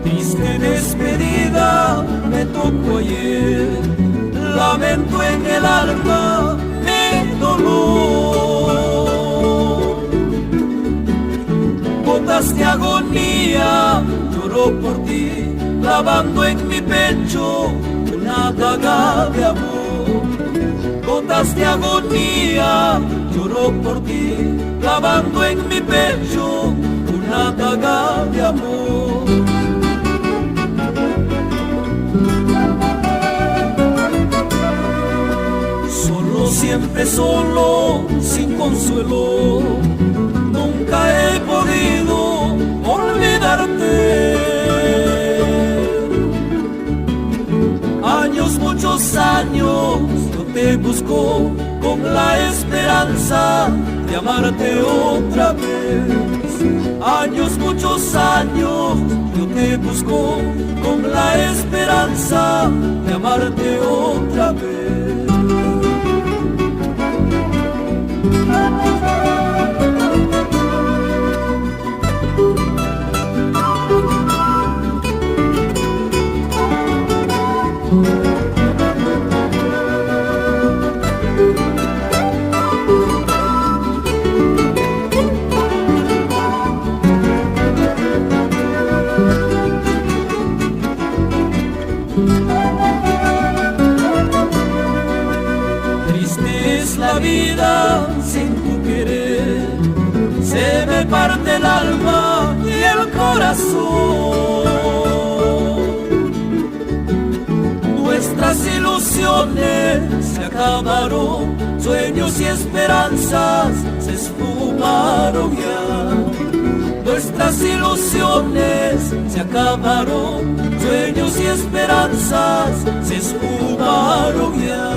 Triste despedida me tocó ayer, lamento en el alma, mi dolor. Gotas de agonía lloró por ti, clavando en mi pecho una daga de amor. Gotas de agonía lloró por ti, clavando en mi pecho una daga de amor. Siempre solo, sin consuelo, nunca he podido olvidarte. Años, muchos años, yo te busco con la esperanza de amarte otra vez. Años, muchos años, yo te busco con la esperanza de amarte otra vez. Triste es la vida sin tu querer, se me parte el alma y el corazón. Nuestras ilusiones se acabaron, sueños y esperanzas se esfumaron ya. Nuestras ilusiones se acabaron, sueños y esperanzas se esfumaron ya.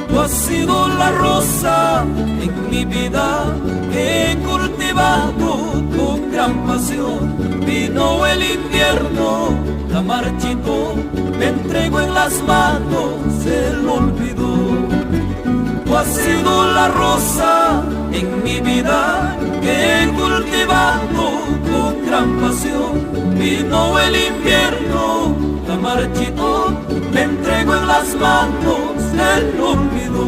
Tú has sido la rosa en mi vida que he cultivado con gran pasión. Vino el invierno, la marchitó, me entregó en las manos el olvido. Tú has sido la rosa en mi vida que he cultivado con gran pasión. Vino el invierno, la marchitó, me entregó en las manos el olvido.